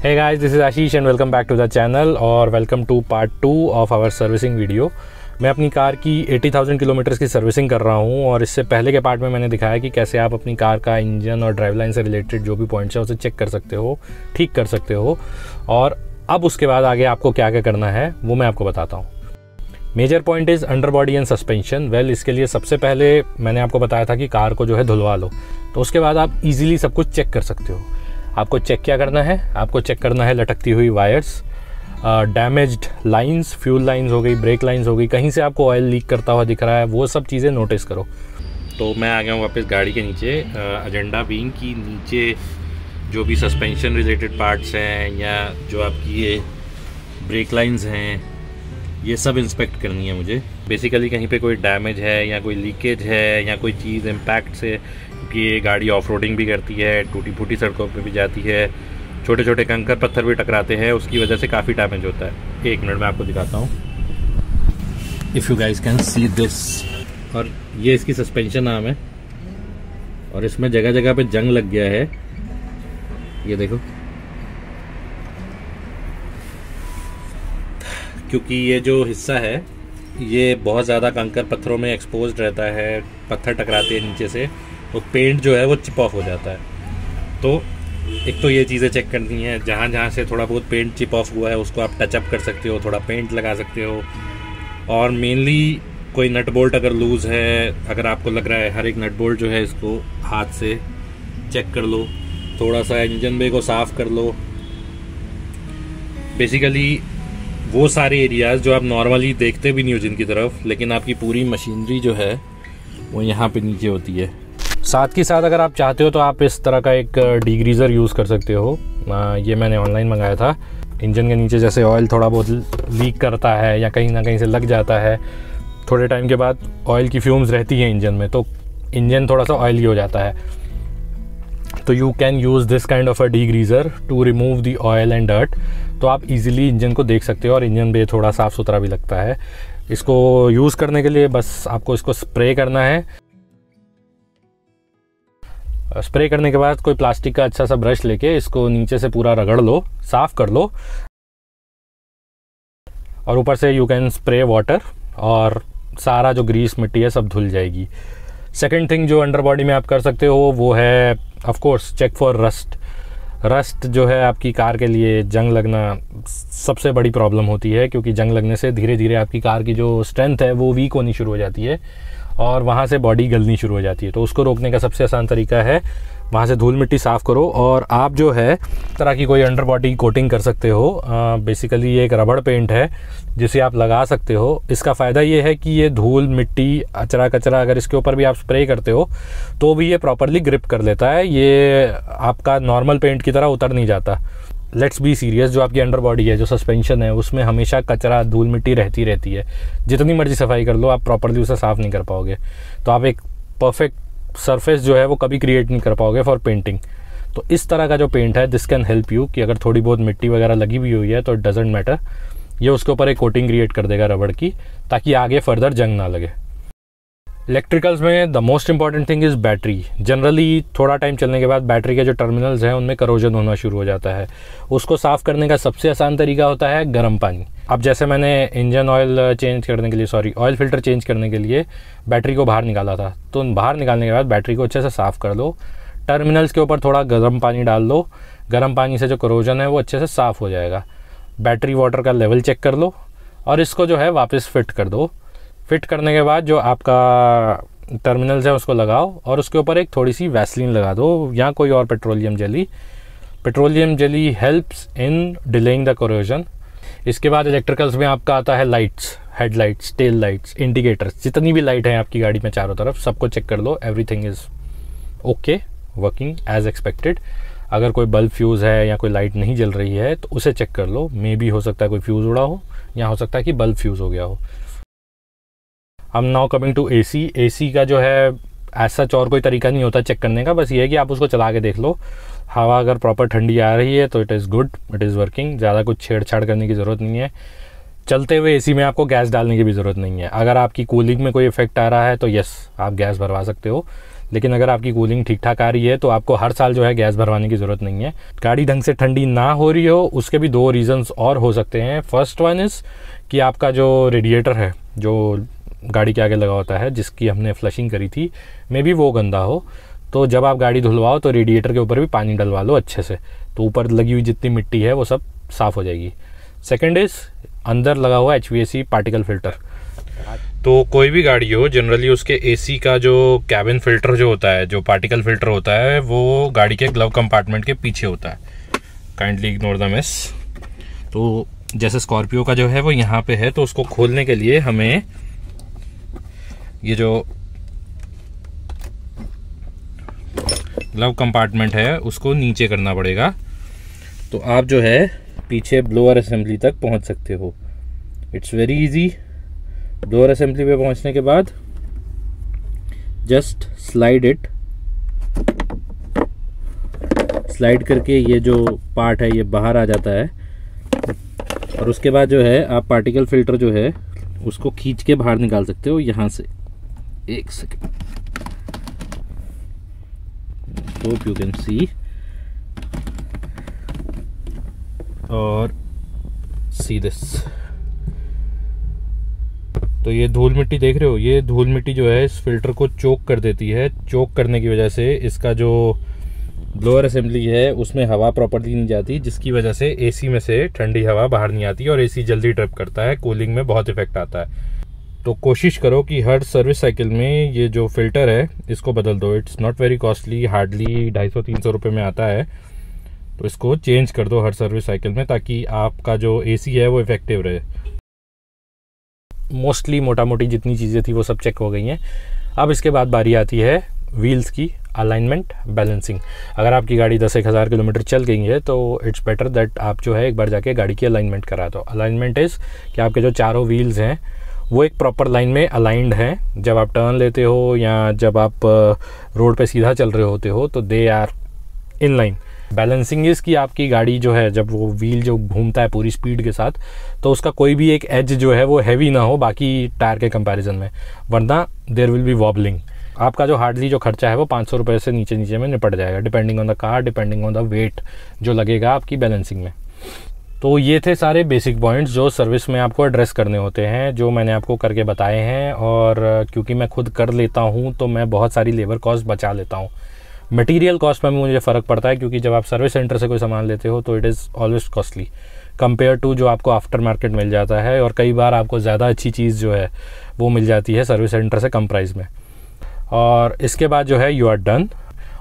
Hey guys, this is Ashish and welcome back to the channel और welcome to part 2 of our servicing video. मैं अपनी car की 80,000 kilometres की servicing कर रहा हूँ और इससे पहले के पार्ट में मैंने दिखाया कि कैसे आप अपनी कार का इंजन और ड्राइव लाइन से रिलेटेड जो भी पॉइंट्स है उसे चेक कर सकते हो, ठीक कर सकते हो। और अब उसके बाद आगे आपको क्या क्या करना है वो मैं आपको बताता हूँ। Major point is under body and suspension. Well, इसके लिए सबसे पहले मैंने आपको बताया था कि कार को जो है धुलवा लो, तो उसके बाद आप ईजिली सब कुछ चेक कर सकते हो। आपको चेक क्या करना है? आपको चेक करना है लटकती हुई wires, damaged lines, fuel lines हो गई, ब्रेक लाइंस हो गई, कहीं से आपको ऑयल लीक करता हुआ दिख रहा है, वो सब चीज़ें नोटिस करो। तो मैं आ गया हूँ वापस गाड़ी के नीचे। एजेंडा बीइंग की नीचे जो भी सस्पेंशन रिलेटेड पार्ट्स हैं या जो आपकी ये ब्रेक लाइंस हैं, ये सब इंस्पेक्ट करनी है मुझे। बेसिकली कहीं पे कोई डैमेज है या कोई लीकेज है या कोई चीज़ इम्पैक्ट से, क्योंकि ये गाड़ी ऑफ रोडिंग भी करती है, टूटी फूटी सड़कों पे भी जाती है, छोटे छोटे कंकर पत्थर भी टकराते हैं, उसकी वजह से काफ़ी डैमेज होता है। एक मिनट में आपको दिखाता हूँ, if you guys can see this. और ये इसकी सस्पेंशन आर्म है और इसमें जगह जगह पे जंग लग गया है, ये देखो। क्योंकि ये जो हिस्सा है ये बहुत ज़्यादा कंकर पत्थरों में एक्सपोज्ड रहता है, पत्थर टकराते हैं नीचे से, तो पेंट जो है वो चिप ऑफ हो जाता है। तो एक तो ये चीज़ें चेक करनी है, जहाँ जहाँ से थोड़ा बहुत पेंट चिप ऑफ हुआ है उसको आप टचअप कर सकते हो, थोड़ा पेंट लगा सकते हो। और मेनली कोई नट बोल्ट अगर लूज़ है, अगर आपको लग रहा है, हर एक नट बोल्ट जो है इसको हाथ से चेक कर लो, थोड़ा सा इंजन बे को साफ़ कर लो। बेसिकली वो सारे एरियाज़ जो आप नॉर्मली देखते भी नहीं हो जिनकी तरफ, लेकिन आपकी पूरी मशीनरी जो है वो यहाँ पे नीचे होती है। साथ के साथ अगर आप चाहते हो तो आप इस तरह का एक डीग्रीज़र यूज़ कर सकते हो। ये मैंने ऑनलाइन मंगाया था। इंजन के नीचे जैसे ऑयल थोड़ा बहुत लीक करता है या कहीं ना कहीं से लग जाता है, थोड़े टाइम के बाद ऑयल की फ्यूम्स रहती हैं इंजन में, तो इंजन थोड़ा सा ऑयली हो जाता है। तो you can use this kind of a degreaser to remove the oil and dirt. तो आप इजीली इंजन को देख सकते हो और इंजन भी थोड़ा साफ़ सुथरा भी लगता है। इसको यूज़ करने के लिए बस आपको इसको स्प्रे करना है। स्प्रे करने के बाद कोई प्लास्टिक का अच्छा सा ब्रश लेके इसको नीचे से पूरा रगड़ लो, साफ़ कर लो, और ऊपर से यू कैन स्प्रे वाटर और सारा जो ग्रीस मिट्टी है सब धुल जाएगी। सेकंड थिंग जो अंडर बॉडी में आप कर सकते हो वो है of course check for rust. Rust जो है आपकी कार के लिए जंग लगना सबसे बड़ी प्रॉब्लम होती है, क्योंकि जंग लगने से धीरे धीरे आपकी कार की जो स्ट्रेंथ है वो वीक होनी शुरू हो जाती है और वहाँ से बॉडी गलनी शुरू हो जाती है। तो उसको रोकने का सबसे आसान तरीका है वहाँ से धूल मिट्टी साफ़ करो और आप जो है तरह की कोई अंडर बॉडी कोटिंग कर सकते हो। बेसिकली ये एक रबड़ पेंट है जिसे आप लगा सकते हो। इसका फ़ायदा ये है कि ये धूल मिट्टी अचरा कचरा अगर इसके ऊपर भी आप स्प्रे करते हो तो भी ये प्रॉपरली ग्रिप कर लेता है, ये आपका नॉर्मल पेंट की तरह उतर नहीं जाता। लेट्स बी सीरियस, जो आपकी अंडर बॉडी है, जो सस्पेंशन है, उसमें हमेशा कचरा धूल मिट्टी रहती है। जितनी मर्जी सफाई कर लो आप प्रॉपरली उसे साफ़ नहीं कर पाओगे, तो आप एक परफेक्ट सरफेस जो है वो कभी क्रिएट नहीं कर पाओगे फॉर पेंटिंग। तो इस तरह का जो पेंट है दिस कैन हेल्प यू कि अगर थोड़ी बहुत मिट्टी वगैरह लगी हुई हुई है तो इट डजेंट मैटर, ये उसके ऊपर एक कोटिंग क्रिएट कर देगा रबड़ की, ताकि आगे फर्दर जंग ना लगे। इलेक्ट्रिकल्स में the most important thing is battery. Generally थोड़ा टाइम चलने के बाद बैटरी के जो टर्मिनल्स हैं उनमें करोजन होना शुरू हो जाता है। उसको साफ़ करने का सबसे आसान तरीका होता है गर्म पानी। अब जैसे मैंने इंजन ऑयल चेंज करने के लिए ऑयल फिल्टर चेंज करने के लिए बैटरी को बाहर निकाला था, तो बाहर निकालने के बाद बैटरी को अच्छे से साफ़ कर लो, टर्मिनल्स के ऊपर थोड़ा गर्म पानी डाल लो। गर्म पानी से जो करोजन है वो अच्छे से साफ़ हो जाएगा। बैटरी वाटर का लेवल चेक कर लो और इसको जो है वापस फिट कर दो। फिट करने के बाद जो आपका टर्मिनल्स है उसको लगाओ और उसके ऊपर एक थोड़ी सी वैसलीन लगा दो या कोई और petroleum jelly. Petroleum jelly helps in delaying the corrosion. इसके बाद इलेक्ट्रिकल्स में आपका आता है lights, headlights, tail lights, indicators, जितनी भी लाइट है आपकी गाड़ी में चारों तरफ सबको चेक कर लो। Everything is okay, working as expected. अगर कोई बल्ब फ्यूज़ है या कोई लाइट नहीं जल रही है तो उसे चेक कर लो, मे बी हो सकता है कोई फ्यूज़ उड़ा हो या हो सकता है कि बल्ब फ्यूज़ हो गया हो। हम now coming to AC. AC का जो है ऐसा और कोई तरीका नहीं होता चेक करने का, बस ये है कि आप उसको चला के देख लो। हवा अगर प्रॉपर ठंडी आ रही है तो it is good, it is working. ज़्यादा कुछ छेड़छाड़ करने की ज़रूरत नहीं है। चलते हुए एसी में आपको गैस डालने की भी ज़रूरत नहीं है। अगर आपकी कूलिंग में कोई इफेक्ट आ रहा है तो यस, आप गैस भरवा सकते हो, लेकिन अगर आपकी कूलिंग ठीक ठाक आ रही है तो आपको हर साल जो है गैस भरवाने की ज़रूरत नहीं है। गाड़ी ढंग से ठंडी ना हो रही हो उसके भी 2 रीज़न्स और हो सकते हैं। फर्स्ट वन इज़ कि आपका जो रेडिएटर है जो गाड़ी के आगे लगा होता है, जिसकी हमने फ्लशिंग करी थी, मे बी वो गंदा हो। तो जब आप गाड़ी धुलवाओ तो रेडिएटर के ऊपर भी पानी डलवा लो अच्छे से, तो ऊपर लगी हुई जितनी मिट्टी है वो सब साफ़ हो जाएगी। सेकेंड इज़ अंदर लगा हुआ HVAC पार्टिकल फ़िल्टर। तो कोई भी गाड़ी हो जनरली उसके AC का जो कैबिन फ़िल्टर जो होता है, जो पार्टिकल फ़िल्टर होता है, वो गाड़ी के ग्लव कंपार्टमेंट के पीछे होता है। Kindly ignore the miss. तो जैसे स्कॉर्पियो का जो है वो यहाँ पे है, तो उसको खोलने के लिए हमें ये जो ग्लव कंपार्टमेंट है उसको नीचे करना पड़ेगा। तो आप जो है पीछे ब्लोअर असेंबली तक पहुंच सकते हो। It's very easy. Blower assembly पे पहुंचने के बाद जस्ट स्लाइड करके ये जो पार्ट है ये बाहर आ जाता है, और उसके बाद जो है आप पार्टिकल फिल्टर जो है उसको खींच के बाहर निकाल सकते हो यहाँ से। एक second, hope you can see, और सी दिस। तो ये धूल मिट्टी देख रहे हो, ये धूल मिट्टी जो है इस फिल्टर को चोक कर देती है। चोक करने की वजह से इसका जो ब्लोअर असेंबली है उसमें हवा प्रॉपर्ली नहीं जाती, जिसकी वजह से AC में से ठंडी हवा बाहर नहीं आती और AC जल्दी ट्रिप करता है, कूलिंग में बहुत इफेक्ट आता है। तो कोशिश करो कि हर सर्विस साइकिल में ये जो फिल्टर है इसको बदल दो। It's not very costly, hardly 250-300 रुपये में आता है। तो इसको चेंज कर दो हर सर्विस साइकिल में, ताकि आपका जो AC है वो इफेक्टिव रहे। मोस्टली मोटा मोटी जितनी चीज़ें थी वो सब चेक हो गई हैं। अब इसके बाद बारी आती है व्हील्स की अलाइनमेंट, बैलेंसिंग। अगर आपकी गाड़ी 10-1 हज़ार किलोमीटर चल गई है तो इट्स बेटर दैट आप जो है एक बार जाके गाड़ी की अलाइनमेंट करा दो। अलाइनमेंट इज़ कि आपके जो चारों व्हील्स हैं वो एक प्रॉपर लाइन में अलाइंड हैं। जब आप टर्न लेते हो या जब आप रोड पे सीधा चल रहे होते हो तो they are in line. Balancing is कि आपकी गाड़ी जो है जब वो व्हील जो घूमता है पूरी स्पीड के साथ, तो उसका कोई भी एक एज जो है वो हैवी ना हो बाकी टायर के कंपैरिजन में, वरना देयर विल बी वॉबलिंग। आपका जो हार्डली जो खर्चा है वो 500 रुपये से नीचे में निपट जाएगा, depending on the car, depending on the weight जो लगेगा आपकी बैलेंसिंग में। तो ये थे सारे बेसिक पॉइंट्स जो सर्विस में आपको एड्रेस करने होते हैं, जो मैंने आपको करके बताए हैं। और क्योंकि मैं खुद कर लेता हूँ तो मैं बहुत सारी लेबर कॉस्ट बचा लेता हूँ। मटेरियल कॉस्ट में भी मुझे फ़र्क पड़ता है, क्योंकि जब आप सर्विस सेंटर से कोई सामान लेते हो तो it is always costly compare to जो आपको आफ्टर मार्केट मिल जाता है, और कई बार आपको ज़्यादा अच्छी चीज़ जो है वो मिल जाती है सर्विस सेंटर से कम प्राइस में। और इसके बाद जो है यू आर डन।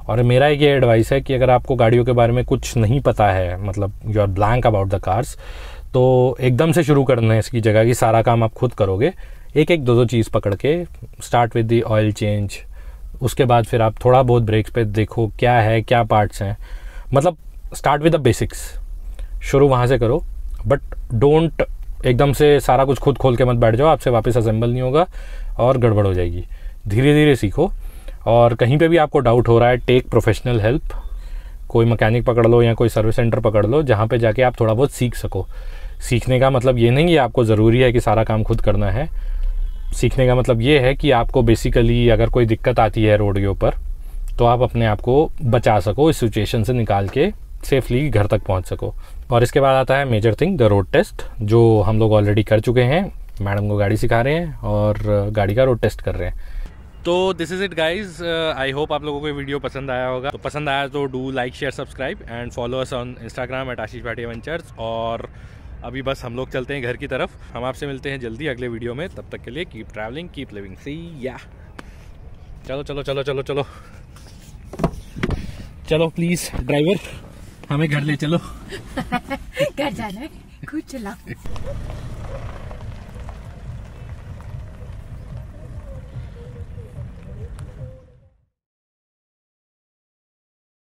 और मेरा एक ये एडवाइस है कि अगर आपको गाड़ियों के बारे में कुछ नहीं पता है, मतलब you are blank about the cars, तो एकदम से शुरू करना है इसकी जगह कि सारा काम आप खुद करोगे, एक 2 चीज़ पकड़ के start with the oil change. उसके बाद फिर आप थोड़ा बहुत ब्रेक्स पे देखो क्या है, क्या पार्ट्स हैं, मतलब स्टार्ट विद द बेसिक्स, शुरू वहाँ से करो। बट डोंट एकदम से सारा कुछ खुद खोल के मत बैठ जाओ, आपसे वापस असेंबल नहीं होगा और गड़बड़ हो जाएगी। धीरे धीरे सीखो, और कहीं पे भी आपको डाउट हो रहा है टेक प्रोफेशनल हेल्प। कोई मैकेनिक पकड़ लो या कोई सर्विस सेंटर पकड़ लो जहाँ पे जाके आप थोड़ा बहुत सीख सको। सीखने का मतलब ये नहीं कि आपको ज़रूरी है कि सारा काम खुद करना है। सीखने का मतलब ये है कि आपको बेसिकली अगर कोई दिक्कत आती है रोड के ऊपर तो आप अपने आप को बचा सको, इस सिचुएशन से निकाल के सेफली घर तक पहुंच सको। और इसके बाद आता है major thing, the road test, जो हम लोग ऑलरेडी कर चुके हैं। मैडम को गाड़ी सिखा रहे हैं और गाड़ी का रोड टेस्ट कर रहे हैं। तो this is it guys. I hope आप लोगों को ये वीडियो पसंद आया होगा। तो पसंद आया तो do like, share, subscribe and follow us on Instagram @Ashish Bhati adventures. और अभी बस हम लोग चलते हैं घर की तरफ। हम आपसे मिलते हैं जल्दी अगले वीडियो में। तब तक के लिए कीप ट्रैवलिंग, कीप लिविंग, सी या। चलो चलो चलो चलो चलो चलो प्लीज़ ड्राइवर, हमें घर ले चलो। घर जाना है, खुद चला।